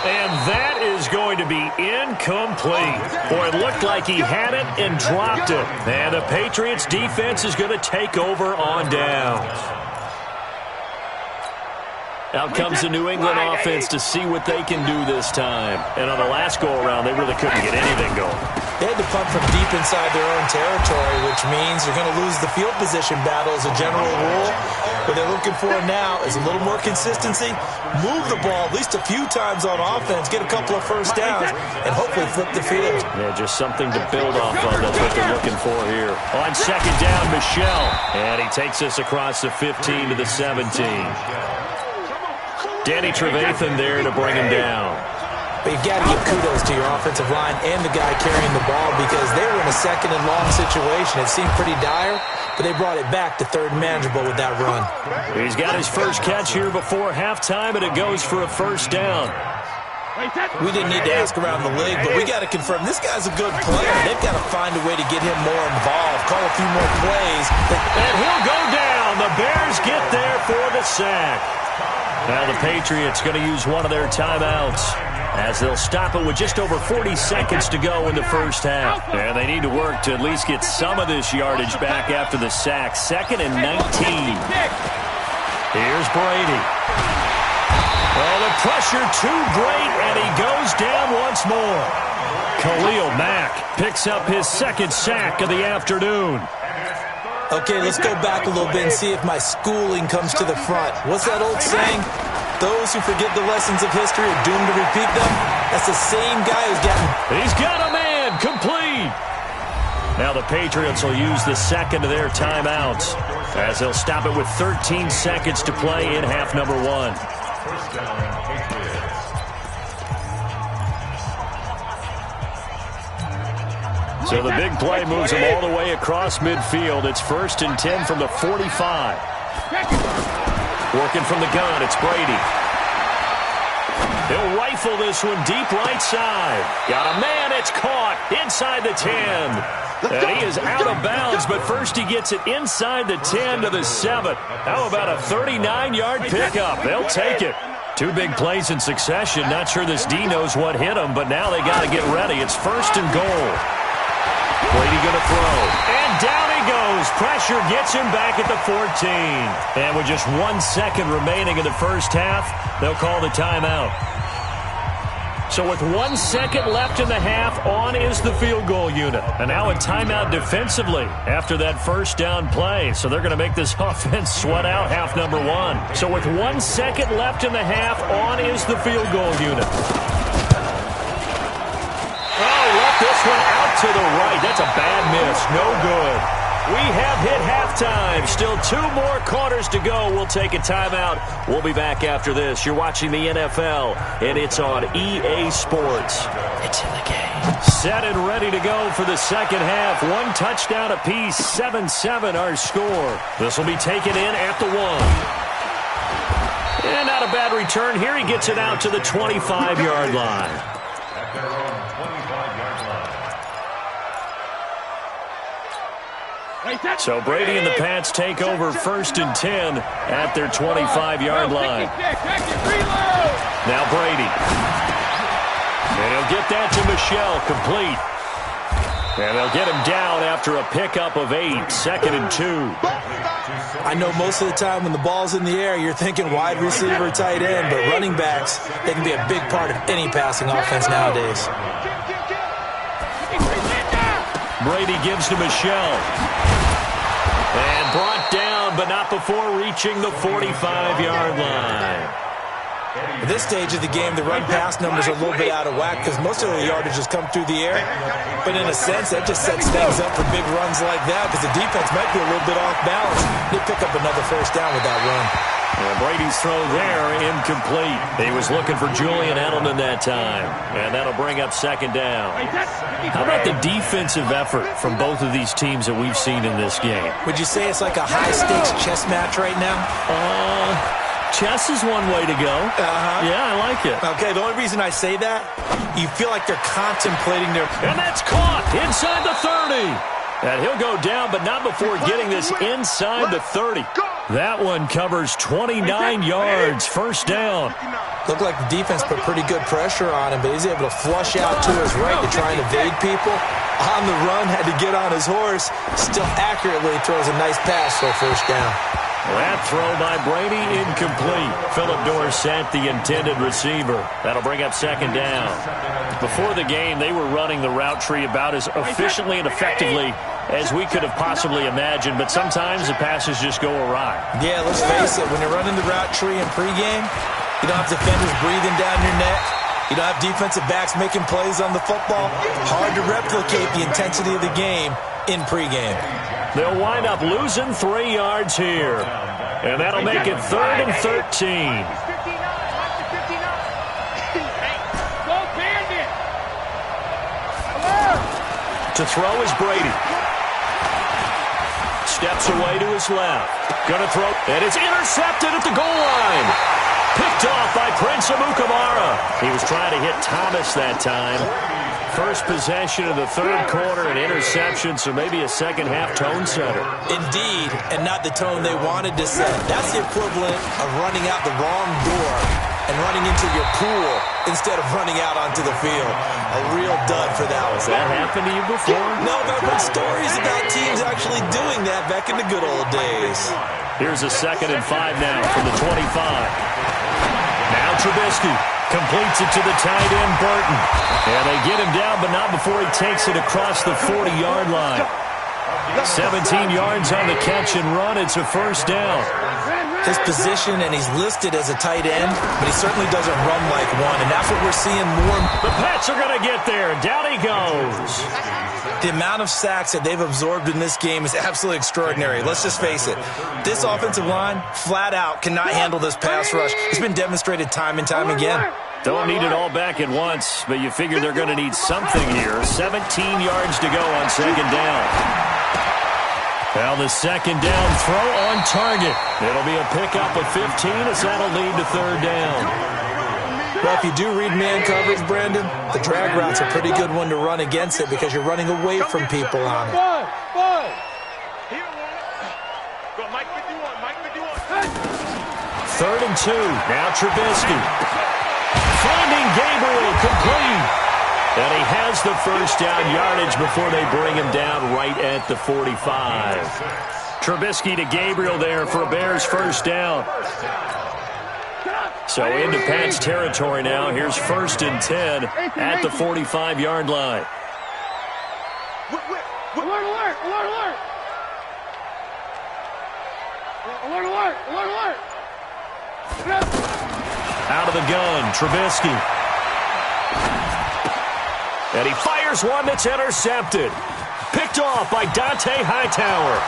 And that is going to be incomplete. Boy, it looked like he had it and dropped it. And the Patriots defense is going to take over on downs. Out comes the New England offense to see what they can do this time. And on the last go-around, they really couldn't get anything going. They had to punt from deep inside their own territory, which means you're going to lose the field position battle as a general rule. What they're looking for now is a little more consistency, move the ball at least a few times on offense, get a couple of first downs, and hopefully flip the field. Yeah, just something to build off of. That's what they're looking for here. On second down, Michel. And he takes us across the 15 to the 17. Danny Trevathan there to bring him down. But you've got to give kudos to your offensive line and the guy carrying the ball because they were in a second and long situation. It seemed pretty dire, but they brought it back to third and manageable with that run. He's got his first catch here before halftime, and it goes for a first down. We didn't need to ask around the league, but we got to confirm this guy's a good player. They've got to find a way to get him more involved, call a few more plays. And he'll go down. The Bears get there for the sack. Now the Patriots going to use one of their timeouts as they'll stop it with just over 40 seconds to go in the first half. And they need to work to at least get some of this yardage back after the sack. 2nd and 19. Here's Brady. Well, the pressure too great, and he goes down once more. Khalil Mack picks up his second sack of the afternoon. Okay, let's go back a little bit and see if my schooling comes to the front. What's that old saying? Those who forget the lessons of history are doomed to repeat them. That's the same guy who's getting... He's got a man, complete. Now the Patriots will use the second of their timeouts as they'll stop it with 13 seconds to play in half number 1. So the big play moves them all the way across midfield. It's 1st and 10 from the 45. Working from the gun, it's Brady. He'll rifle this one deep right side. Got a man, it's caught inside the 10. And he is out of bounds, but first he gets it inside the 10 to the 7. How about a 39-yard pickup? They'll take it. 2 big plays in succession. Not sure this D knows what hit him, but now they got to get ready. It's 1st and goal. Brady going to throw. And down he goes. Pressure gets him back at the 14. And with just 1 second remaining in the first half, they'll call the timeout. So with 1 second left in the half, on is the field goal unit. And now a timeout defensively after that first down play. So they're going to make this offense sweat out half number 1. So with 1 second left in the half, on is the field goal unit. This one out to the right. That's a bad miss. No good. We have hit halftime. Still 2 more quarters to go. We'll take a timeout. We'll be back after this. You're watching the NFL, and it's on EA Sports. It's in the game. Set and ready to go for the second half. 1 touchdown apiece. 7-7 our score. This will be taken in at the 1. And not a bad return here. He gets it out to the 25-yard line. So Brady and the Pats take over 1st and 10 at their 25-yard line. Now Brady. And he'll get that to Michel, complete. And they'll get him down after a pickup of 8, 2nd and 2. I know most of the time when the ball's in the air, you're thinking wide receiver, tight end, but running backs, they can be a big part of any passing offense nowadays. Brady gives to Michel. And brought down, but not before reaching the 45-yard line. At this stage of the game, the run-pass numbers are a little bit out of whack because most of the yardage has come through the air. But in a sense, that just sets things up for big runs like that because the defense might be a little bit off balance. They pick up another first down with that run. And Brady's throw there, incomplete. He was looking for Julian Edelman that time. And that'll bring up 2nd down. How about the defensive effort from both of these teams that we've seen in this game? Would you say it's like a high-stakes chess match right now? Chess is one way to go. Yeah, I like it. Okay, the only reason I say that, you feel like they're contemplating their... And that's caught inside the 30. And he'll go down, but not before getting this inside the 30. That one covers 29 yards, first down. Looked like the defense put pretty good pressure on him, but he's able to flush out to his right to try and evade people. On the run, had to get on his horse. Still accurately throws a nice pass for a first down. That throw by Brady incomplete. Phillip Dorsett, the intended receiver. That'll bring up second down. Before the game, they were running the route tree about as efficiently and effectively as we could have possibly imagined, but sometimes the passes just go awry. Yeah, let's face it. When you're running the route tree in pregame, you don't have defenders breathing down your neck. You don't have defensive backs making plays on the football. Hard to replicate the intensity of the game in pregame. They'll wind up losing 3 yards here. And that'll make it 3rd and 13. To throw is Brady. Steps away to his left. Gonna throw, and it's intercepted at the goal line. Picked off by Prince Amukamara. He was trying to hit Thomas that time. First possession of the third quarter, an interception, so maybe a second-half tone setter. Indeed, and not the tone they wanted to set. That's the equivalent of running out the wrong door and running into your pool instead of running out onto the field. A real dud for that one. Has that happened to you before? No, but I've heard stories about teams actually doing that back in the good old days. Here's a 2nd and 5 now from the 25. Now Trubisky completes it to the tight end, Burton. And they get him down, but not before he takes it across the 40-yard line. 17 yards on the catch and run. It's a first down. His position, and he's listed as a tight end, but he certainly doesn't run like one, and that's what we're seeing more. The Pats are going to get there. Down he goes. The amount of sacks that they've absorbed in this game is absolutely extraordinary. Let's just face it. This offensive line, flat out, cannot handle this pass rush. It's been demonstrated time and time again. Don't need it all back at once, but you figure they're going to need something here. 17 yards to go on second down. Well, the second down throw on target. It'll be a pickup of 15 as that'll lead to third down. Well, if you do read man coverage, Brandon, the drag route's a pretty good one to run against it because you're running away from people on it. Third and 2. Now Trubisky. Finding Gabriel complete. And he has the first down yardage before they bring him down right at the 45. Trubisky to Gabriel there for a Bears first down. So into Pats territory now. Here's 1st and 10 at the 45-yard line. Alert, alert, alert, alert. Alert, alert, alert, alert. Out of the gun, Trubisky. And he fires one that's intercepted. Picked off by Dante Hightower.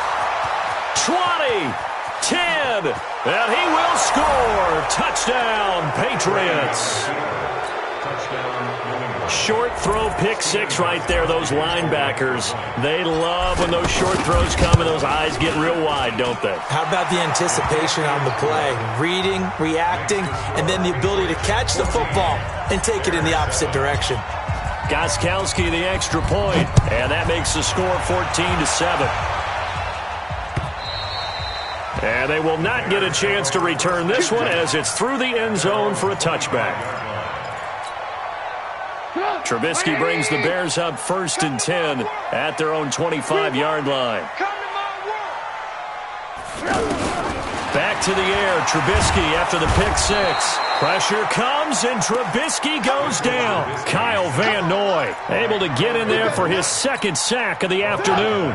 20, 10, and he will score. Touchdown, Patriots. Short throw, pick six right there, those linebackers. They love when those short throws come and those eyes get real wide, don't they? How about the anticipation on the play? Reading, reacting, and then the ability to catch the football and take it in the opposite direction. Gostkowski the extra point, and that makes the score 14-7. And they will not get a chance to return this one as it's through the end zone for a touchback. Trubisky brings the Bears up 1st and 10 at their own 25-yard line. Back to the air, Trubisky after the pick six. Pressure comes, and Trubisky goes down. Kyle Van Noy able to get in there for his second sack of the afternoon.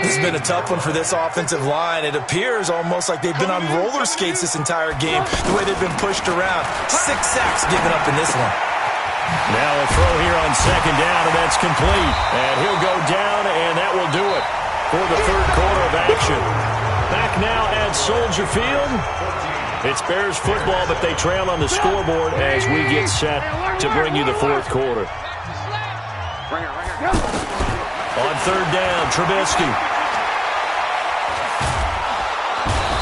This has been a tough one for this offensive line. It appears almost like they've been on roller skates this entire game, the way they've been pushed around. 6 sacks given up in this one. Now a throw here on second down, and that's complete. And he'll go down, and that will do it for the third quarter of action. Back now at Soldier Field. It's Bears football, but they trail on the scoreboard as we get set to bring you the fourth quarter. On third down, Trubisky.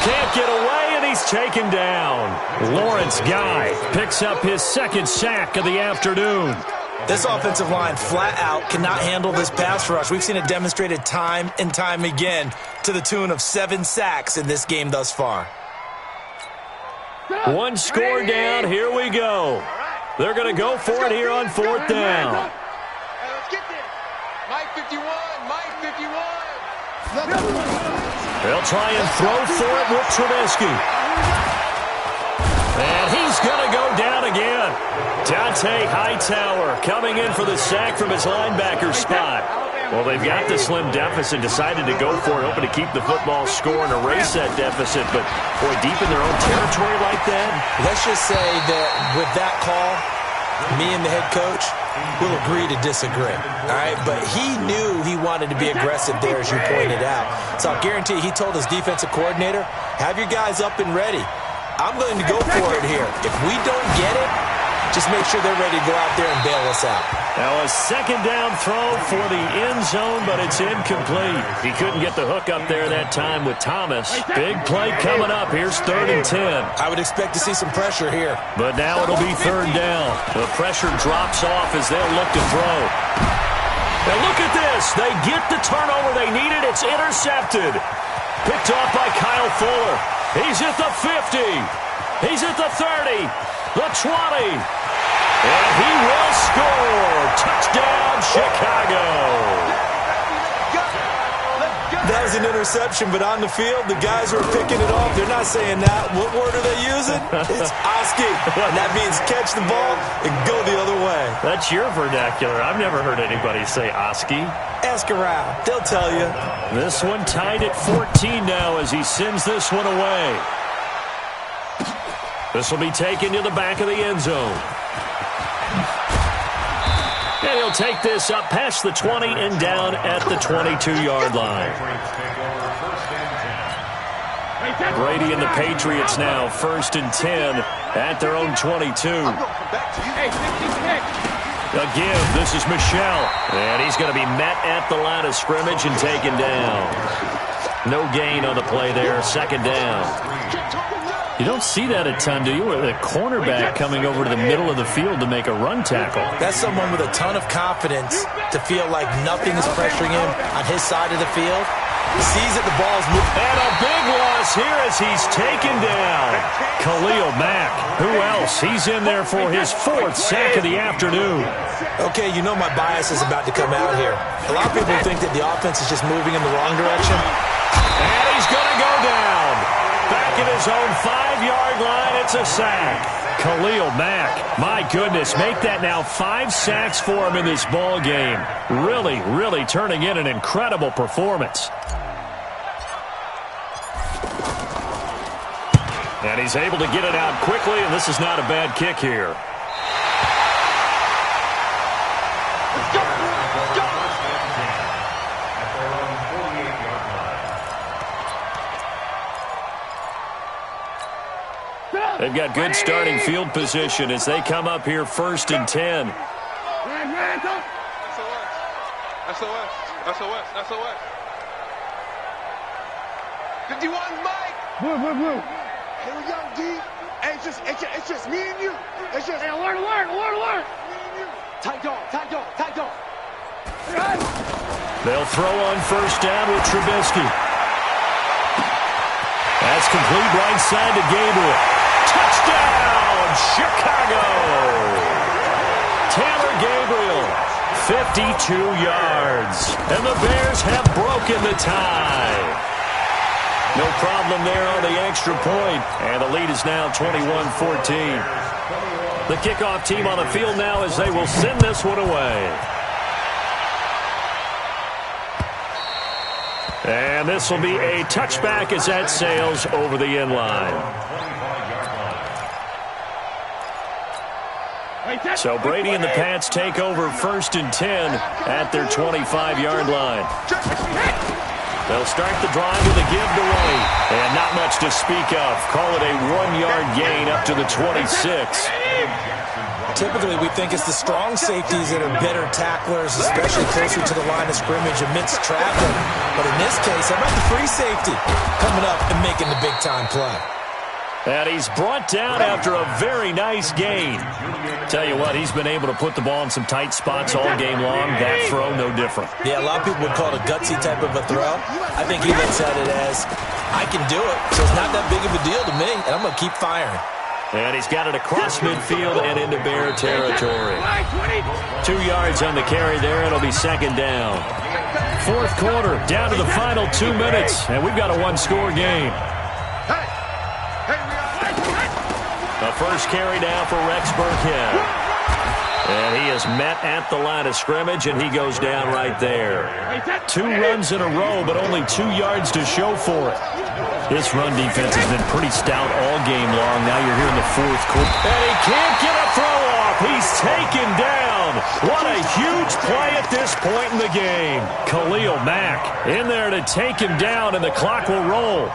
Can't get away, and he's taken down. Lawrence Guy picks up his second sack of the afternoon. This offensive line flat out cannot handle this pass rush. We've seen it demonstrated time and time again to the tune of 7 sacks in this game thus far. One score down. Here we go. They're going to go for it here on 4th down. Let's get there. Mike 51. Mike 51. They'll try and throw for it with Trubisky. And he's going to go down again. Dante Hightower coming in for the sack from his linebacker spot. Well, they've got the slim deficit, decided to go for it, hoping to keep the football score and erase that deficit. But, boy, deep in their own territory like that. Let's just say that with that call, me and the head coach will agree to disagree. All right, but he knew he wanted to be aggressive there, as you pointed out. So I'll guarantee he told his defensive coordinator, have your guys up and ready. I'm going to go for it here. If we don't get it, just make sure they're ready to go out there and bail us out. Now a 2nd down throw for the end zone, but it's incomplete. He couldn't get the hook up there that time with Thomas. Big play coming up. Here's 3rd and 10. I would expect to see some pressure here. But now it'll be 3rd down. The pressure drops off as they'll look to throw. Now look at this. They get the turnover they needed. It's intercepted. Picked off by Kyle Fuller. He's at the 50. He's at the 30. The 20. And he will score. Touchdown, Chicago. That was an interception, but on the field, the guys who are picking it off, they're not saying that. What word are they using? It's Oski. And that means catch the ball and go the other way. That's your vernacular. I've never heard anybody say Oski. Ask around. They'll tell you. This one tied at 14 now as he sends this one away. This will be taken to the back of the end zone. And he'll take this up past the 20 and down at the 22-yard line. Brady and the Patriots now 1st and 10 at their own 22. Again, this is Michel. And he's going to be met at the line of scrimmage and taken down. No gain on the play there, 2nd down. You don't see that a ton, do you? With a cornerback coming over to the middle of the field to make a run tackle. That's someone with a ton of confidence to feel like nothing is pressuring him on his side of the field. He sees that the ball's moving. And a big loss here as he's taken down. Khalil Mack. Who else? He's in there for his 4th sack of the afternoon. Okay, you know my bias is about to come out here. A lot of people think that the offense is just moving in the wrong direction. And he's going to go down. Back at his own 5-yard line, it's a sack. Khalil Mack, my goodness, make that now 5 sacks for him in this ball game. Really, really turning in an incredible performance. And he's able to get it out quickly, and this is not a bad kick here. They've got good starting field position as they come up here 1st and 10. SOS. 51, Mike. Blue. Here we go, D. Hey, it's just me and you. It's just alert. Me and you. Tight dog. They'll throw on 1st down with Trubisky. That's complete right side to Gabriel. Touchdown, Chicago! Taylor Gabriel, 52 yards. And the Bears have broken the tie. No problem there on the extra point. And the lead is now 21-14. The kickoff team on the field now as they will send this one away. And this will be a touchback as that sails over the end line. So Brady and the Pats take over 1st and 10 at their 25-yard line. They'll start the drive with a give to White. And not much to speak of. Call it a 1-yard gain up to the 26. Typically, we think it's the strong safeties that are better tacklers, especially closer to the line of scrimmage amidst traffic. But in this case, how about the free safety coming up and making the big-time play? And he's brought down after a very nice gain. Tell you what, he's been able to put the ball in some tight spots all game long. That throw, no different. Yeah, a lot of people would call it a gutsy type of a throw. I think he looks at it as, I can do it, so it's not that big of a deal to me, and I'm going to keep firing. And he's got it across midfield and into Bear territory. 2 yards on the carry there. It'll be second down. Fourth quarter, down to the final 2 minutes, and we've got a one-score game. The first carry down for Rex Burkhead. And he is met at the line of scrimmage, and he goes down right there. 2 runs in a row, but only 2 yards to show for it. This run defense has been pretty stout all game long. Now you're here in the fourth quarter. And he can't get a throw off. He's taken down. What a huge play at this point in the game. Khalil Mack in there to take him down, and the clock will roll.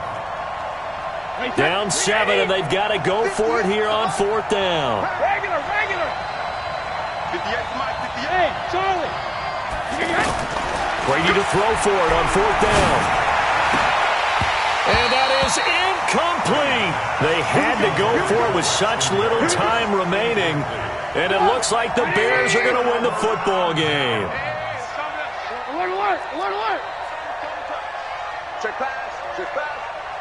Down 7, and they've got to go for it here on fourth down. Regular. 58, Mike, 58. Hey, Charlie. Brady to throw for it on fourth down. And that is incomplete. They had to go for it with such little time remaining. And it looks like the Bears are going to win the football game. Alert. Check pass.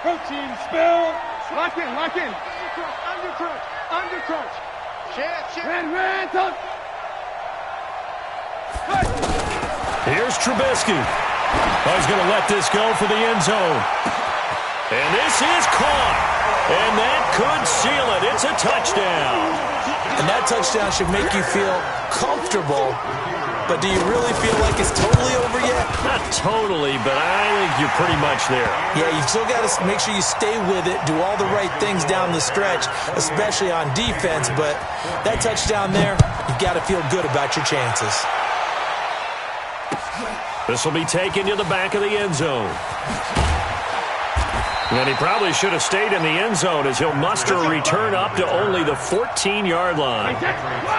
Protein spill. Lock in. Under crunch. Shit. Red, touch. Here's Trubisky. He's going to let this go for the end zone. And this is caught. And that could seal it. It's a touchdown. And that touchdown should make you feel comfortable. But do you really feel like it's totally over yet? Not totally, but I think you're pretty much there. Yeah, you've still got to make sure you stay with it, do all the right things down the stretch, especially on defense. But that touchdown there, you've got to feel good about your chances. This will be taken to the back of the end zone. And he probably should have stayed in the end zone as he'll muster a return up to only the 14-yard line.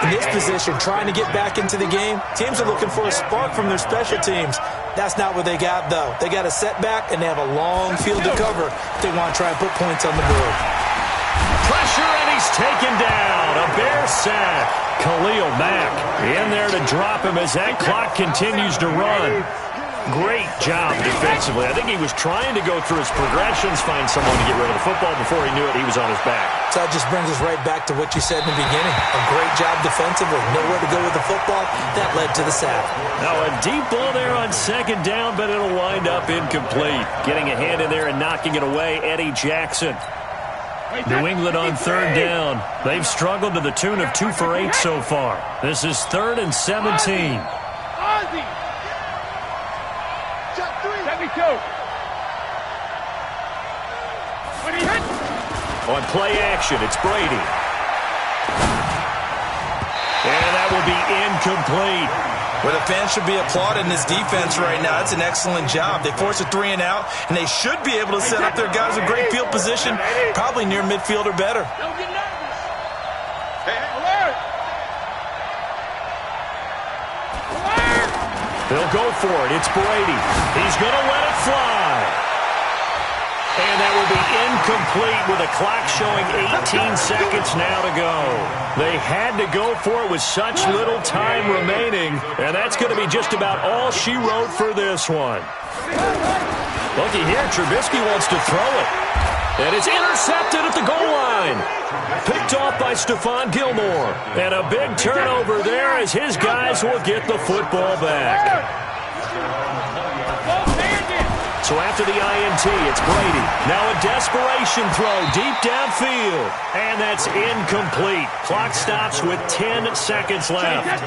In this position, trying to get back into the game, teams are looking for a spark from their special teams. That's not what they got, though. They got a setback, and they have a long field to cover if they want to try and put points on the board. Pressure, and he's taken down. A Bear sack. Khalil Mack in there to drop him as that clock continues to run. Great job defensively. I think he was trying to go through his progressions, find someone to get rid of the football. Before he knew it, he was on his back. So that just brings us right back to what you said in the beginning. A great job defensively. Nowhere to go with the football. That led to the sack. Now a deep ball there on second down, but it'll wind up incomplete. Getting a hand in there and knocking it away, Eddie Jackson. New England on third down. They've struggled to the tune of 2 for 8 so far. This is 3rd and 17. On play action, it's Brady. And that will be incomplete. Well, the fans should be applauding this defense right now. That's an excellent job. They forced a 3 and out, and they should be able to set up their guys with great field position, probably near midfield or better. They'll go for it. It's Brady. He's going to let it fly. And that will be incomplete with a clock showing 18 seconds now to go. They had to go for it with such little time remaining, and that's going to be just about all she wrote for this one. Looky here, Trubisky wants to throw it. And it's intercepted at the goal line. Picked off by Stephon Gilmore. And a big turnover there as his guys will get the football back. So after the INT, it's Brady. Now a desperation throw deep downfield. And that's incomplete. Clock stops with 10 seconds left.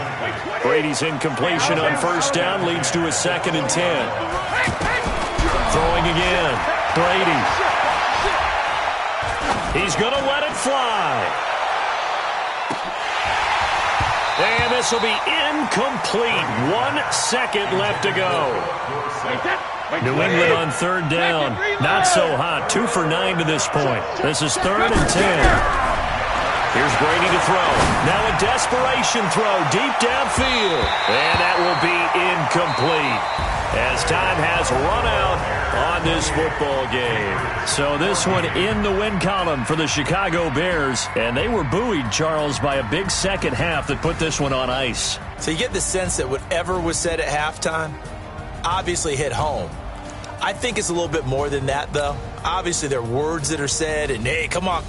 Brady's incompletion on first down leads to a 2nd and 10. Throwing again. Brady. He's going to let it fly. And this will be incomplete. 1 second left to go. New England on third down. Not so hot. 2 for 9 to this point. This is 3rd and 10. Here's Brady to throw. Now a desperation throw deep downfield. And that will be incomplete. as time has run out on this football game. So this one in the win column for the Chicago Bears, and they were buoyed, Charles, by a big second half that put this one on ice. So you get the sense that whatever was said at halftime obviously hit home. I think it's a little bit more than that, though. Obviously, there are words that are said, and, hey, come on,